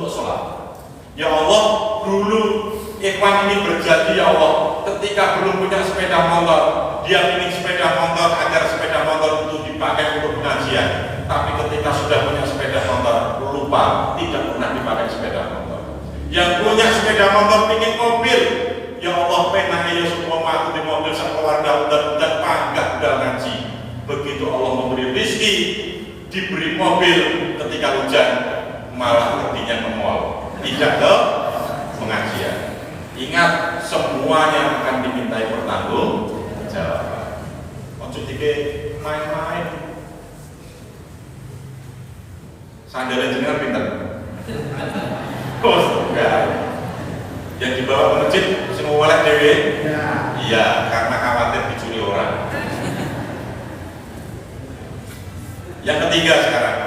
sholat. Ya Allah, dulu Evan ini berjanji ya Allah, ketika belum punya sepeda motor, dia ingin sepeda motor agar sepeda motor itu dipakai untuk pengajian. Tapi ketika sudah punya sepeda motor, lupa tidak pernah dipakai sepeda motor. Yang punya sepeda motor ingin mobil, ya Allah pengen ya semua aku di mobil sekeluarga dan panggah udah ngaji. Begitu Allah memberi rezeki, diberi mobil ketika hujan, malah perginya ke mall, tidak ke pengajian. Ingat, semuanya akan dimintai pertanggungjawaban. Ojo dike main-main. Sandaran jenengan pinter. Oh, enggak. Yang dibawa ke masjid semua walek dewe. Iya, karena khawatir dicuri orang. Yang ketiga sekarang,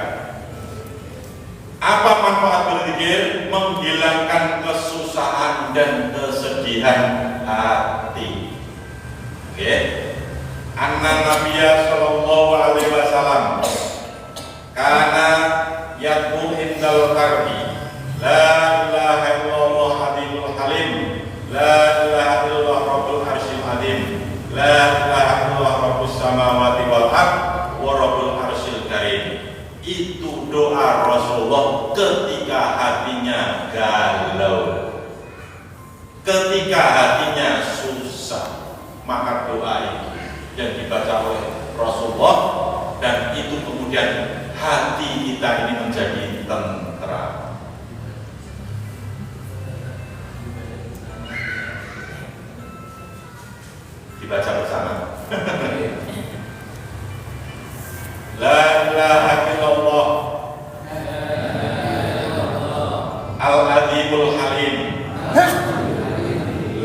apa manfaat berzikir? Menghilangkan kesusahan dan kesedihan hati. Oke, Anna Nabiya Sallallahu Alaihi Wasallam karena yad'u indal karbi, la ilaha illallah hadimul halim, la ilaha illallah rabbul arsyil adim, la ilaha illallah rabbus samawati wal ard wa rabbul arsyil karim. Itu doa Rasulullah ketika hatinya galau, ketika hatinya susah, maka doa itu yang dibaca oleh Rasulullah, dan itu kemudian hati kita ini menjadi tentram. Dibaca bersama. La ilaha illallah Al-Adibul Halim,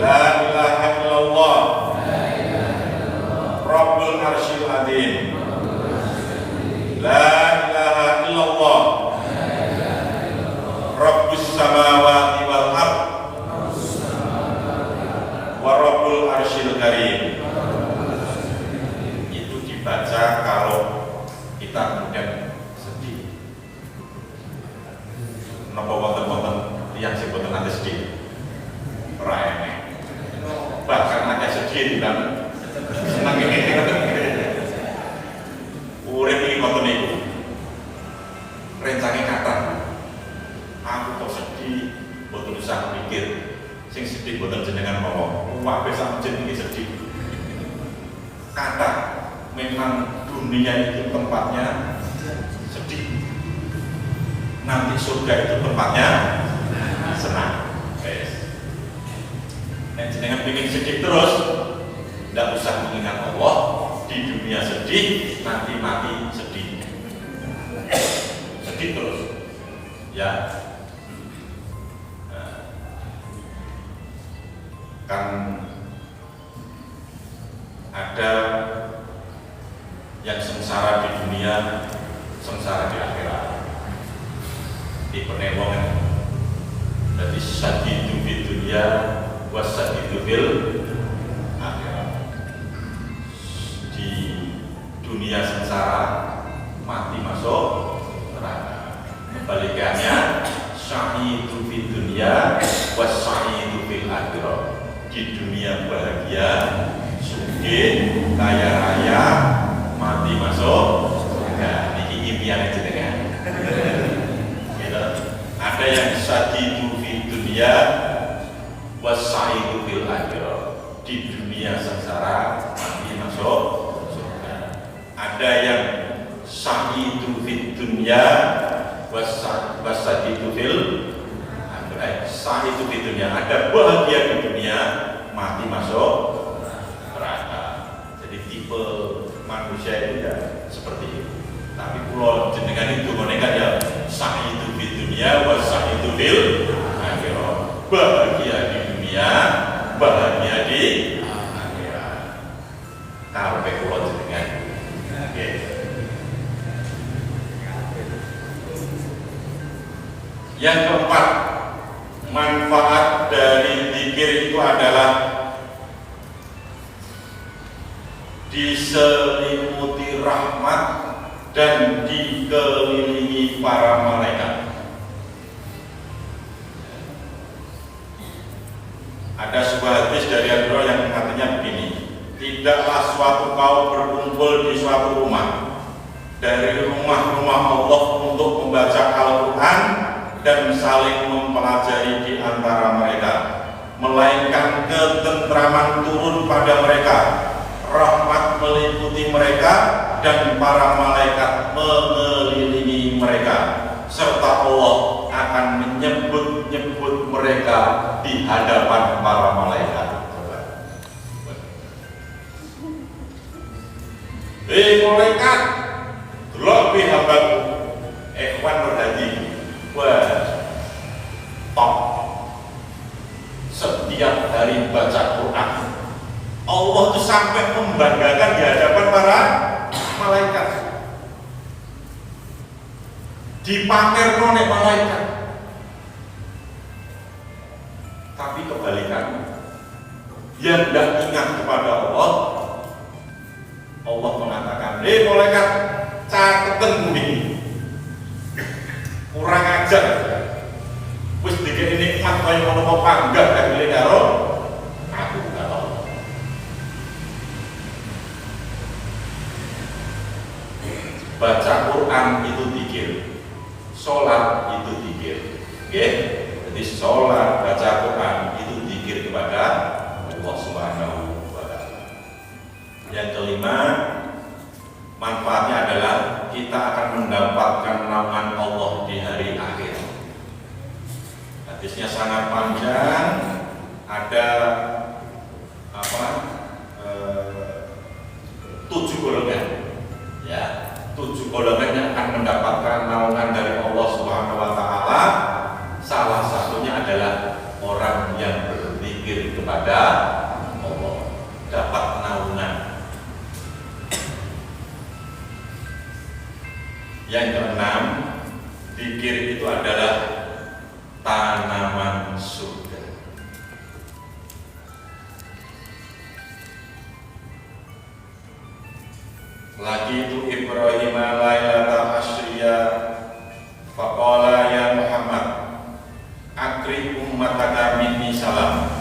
la ilaha illallah Rabbul Arsyil Adim, la ilaha illallah Rabbus Samawati wal Ard wa Rabbul Arsyil Karim. Itu dibaca kalau kita kemudian sedih. Napa wonten-wonten yang sebutan nanti sedih? Ora enek. Bahkan ada sedih dan senang ini. Urip iki wonten niku. Rencane kata, aku kok sedih, boten usah mikir. Sing sedih boten jenengan ngomong. Wah, besok jeneng iki sedih. Kata memang dunia itu tempatnya sedih, nanti surga itu tempatnya senang. Dan jenengan ingin sedih terus, tidak usah mengingat Allah. Di dunia sedih, nanti mati sedih, sedih terus, ya. Kan ada yang sengsara di dunia, sengsara di akhirat. tipe wong. Jadi sadidu fid dunya wasadidu fil akhirat. Di dunia sengsara mati masuk neraka. Kebalikannya syahidu fid dunya wasaidu fil akhirat. Di dunia bahagia, sugih, kaya raya, mati masuk surga. Niki impian jenengan. Gitu. Ada yang sadidu fid dunya wasaidu fil akhirat. Di dunia sengsara mati masuk surga. Ada yang saidu fid dunya wasadidu fil akhirat. Saidu fid dunya, ada bahagia di dunia, mati masuk neraka. Jadi tipe manusia itu ya seperti itu. Tapi pulau jenengan itu kan ya saidu fid dunya wasaidu fil akhirat. Bahagia di dunia, bahagia di akhirat. Karepe pulau jenengan. Oke. Yang keempat, manfaat dari zikir itu adalah diselimuti rahmat dan dikelilingi para malaikat. Ada sebuah hadis dari Rasulullah yang artinya begini: tidaklah suatu kaum berkumpul di suatu rumah dari rumah-rumah Allah untuk membaca Al-Quran dan saling mempelajari di antara mereka, melainkan ketentraman turun pada mereka, rahmat meliputi mereka, dan para malaikat mengelilingi mereka, serta Allah akan menyebut-nyebut mereka di hadapan para malaikat. Hei malaikat, delok hambaku, ikhwan berhadi. Wah, top. Setiap hari baca Quran, Allah itu sampai membanggakan di hadapan para malaikat. Dipamer oleh malaikat. Tapi kebalikannya, yang tidak ingat kepada Allah, Allah mengatakan, hei malaikat, cateten ini kurang ajar, wis dikit nikmat kaya ngono mau panggah kabeh karo aku karo. Baca Quran itu zikir, sholat itu zikir, oke? Jadi sholat, baca Quran itu zikir kepada Allah Subhanahu wa Ta'ala. Yang kelima, manfaatnya adalah kita akan mendapatkan naungan Allah di hari akhir. Hadisnya sangat panjang, ada 7 golongan, ya, 7 golongan yang akan mendapatkan naungan dari Allah Subhanahu Wa Taala. Salah satunya adalah orang yang berzikir kepada Allah, dapat naungan. Yang keenam, zikir itu adalah tanaman surga. Lagi itu Ibrahim lailata asriya faqala ya Muhammad akrim ummataka minni salam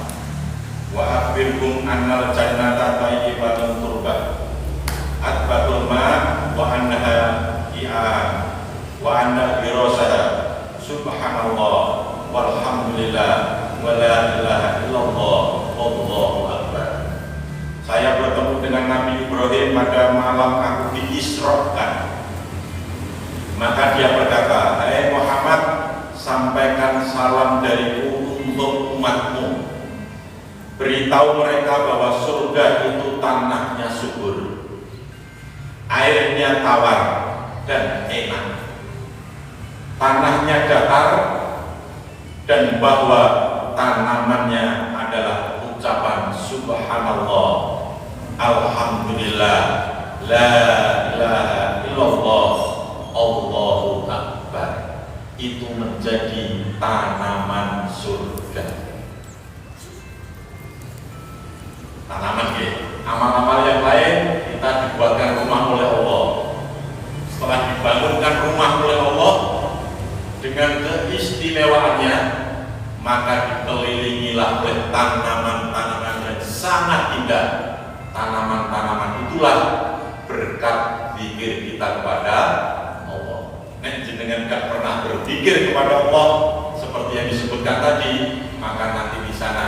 wa akhbirhum annal jannata thayyibatun turbah atbatul ma wa annaha wa anna birasaha subhanallah walhamdulillah wa la ilaha illallah wallahu akbar. Saya bertemu dengan Nabi Ibrahim pada malam aku diisrokan. Maka dia berkata, "Hai Muhammad, sampaikan salam dariku untuk umatmu. Beritahu mereka bahwa surga itu tanahnya subur, airnya tawar dan enak, tanahnya datar, dan bahwa tanamannya adalah ucapan subhanallah, alhamdulillah, la ilaha illallah, Allahu akbar." itu menjadi tanaman surga. Tanaman ya, amal-amal yang lain kita dibuatkan rumah oleh Allah. Setelah dibangunkan rumah oleh Allah dengan keistimewaannya, maka dikelilingilah oleh tanaman-tanaman yang sangat indah. Tanaman-tanaman itulah berkat zikir kita kepada Allah. Nek jenengan gak pernah berzikir kepada Allah seperti yang disebutkan tadi, maka nanti di sana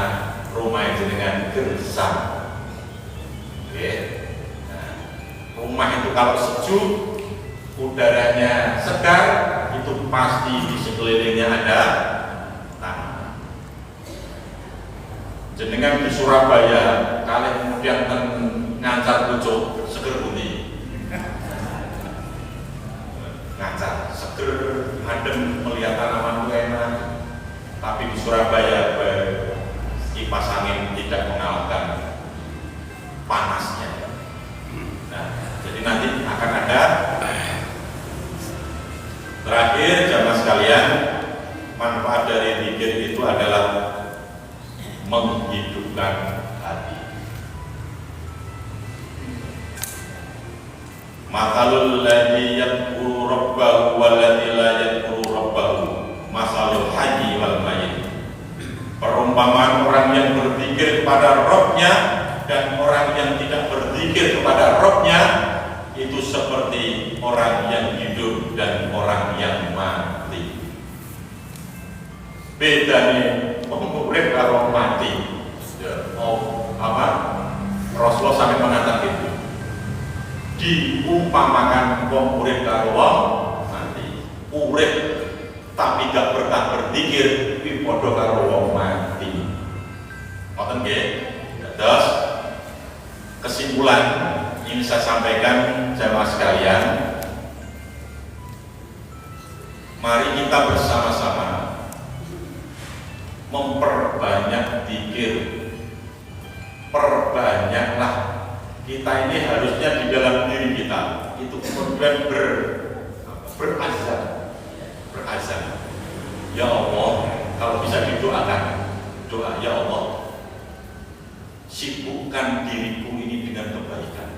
rumah jenengan gersang. Oke. Nah, rumah itu kalau sejuk, udaranya segar, itu pasti di sekelilingnya ada tanaman. Jenengan di Surabaya, kalian kemudian ngancar pucuk seger putih, ngancar seger, adem, melihat tanaman itu enak. Tapi di Surabaya kipas angin tidak mengalahkan panasnya. Nah, jadi nanti akan ada. Terakhir jamaah sekalian, manfaat dari zikir itu adalah menghidupkan hati. Masalul ladzi yadhkuru rabbahu wal ladzi la yadhkuru rabbahu masalul hayyi wal mayyit. Perumpamaan orang yang berzikir kepada Rabb-nya dan orang yang tidak berzikir kepada Rabb-nya itu seperti orang yang hidup dan orang yang mati. Bedanya urip karo mati. Rasulullah sampai mengatakan itu. Diumpamakan wong urip karo wong mati. Urip tapi gak pernah berzikir kuwi padha karo wong mati. Ngoten nggih? Terus kesimpulan ini saya sampaikan jamaah sekalian, mari kita bersama-sama memperbanyak zikir. Perbanyaklah. Kita ini harusnya di dalam diri kita itu kemudian berazam. Ya Allah, kalau bisa didoakan, doa ya Allah, sibukkan diriku ini dengan kebaikan.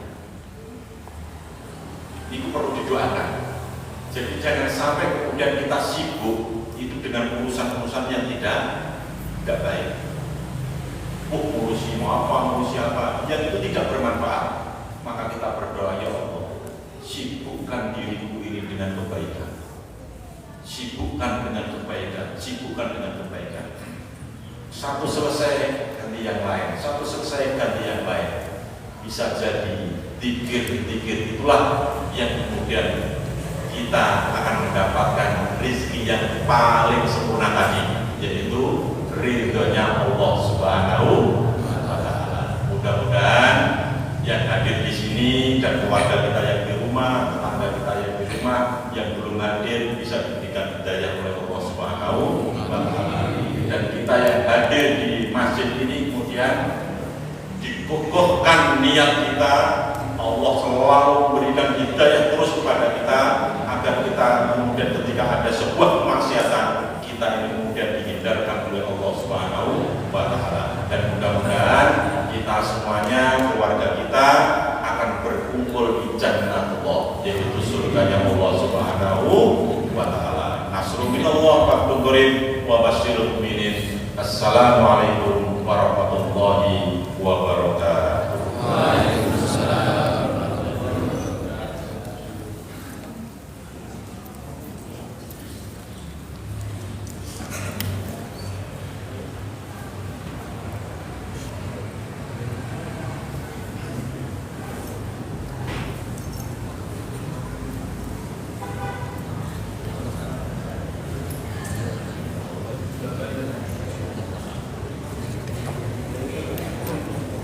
Itu perlu didoakan. Jadi jangan sampai kemudian kita sibuk itu dengan urusan-urusan yang tidak baik. Ngurusi mau apa, ngurusi apa, yang itu tidak bermanfaat. Maka kita berdoa, ya Allah, sibukkan diriku ini dengan kebaikan. Sibukkan dengan kebaikan, sibukkan dengan kebaikan. Satu selesai ganti yang lain, satu selesai ganti yang lain. Bisa jadi zikir-zikir itulah yang kemudian kita akan mendapatkan rezeki yang paling sempurna tadi, yaitu ridhonya Allah Subhanahu wa Ta'ala. Mudah-mudahan yang hadir di sini dan keluarga kita yang di rumah, tetangga kita yang di rumah, yang belum hadir bisa diberikan hidayah oleh Allah Subhanahu wa Ta'ala. Dan kita yang hadir di masjid ini kemudian dikukuhkan niat kita, Allah selalu memberikan hidayah terus kepada kita agar kita kemudian ketika ada sebuah kemaksiatan kita ini kemudian dihindarkan oleh Allah Subhanahu wa Ta'ala. Dan mudah-mudahan kita semuanya, keluarga kita akan berkumpul di Jannatullah, yaitu surganya Allah Subhanahu wa Ta'ala. Nasrul minallah wa qarib wa basyirul mu'minin. Assalamualaikum warahmatullahi wabarakatuh. Waalaikumsalam.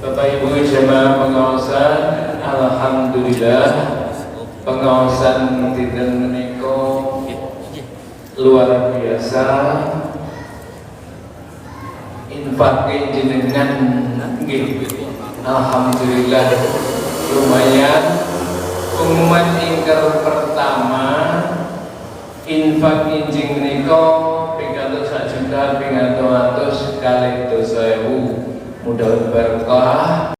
Bapak Ibu jemaah pengawasan, alhamdulillah pengawasan dinten menika luar biasa. Infak jenengan nggih. Alhamdulillah lumayan. Pengumuman ingkar pertama infak jeneng menika menika pingantos 1 juta, pingantos 100 kalih dosa ewu, mudah berkah.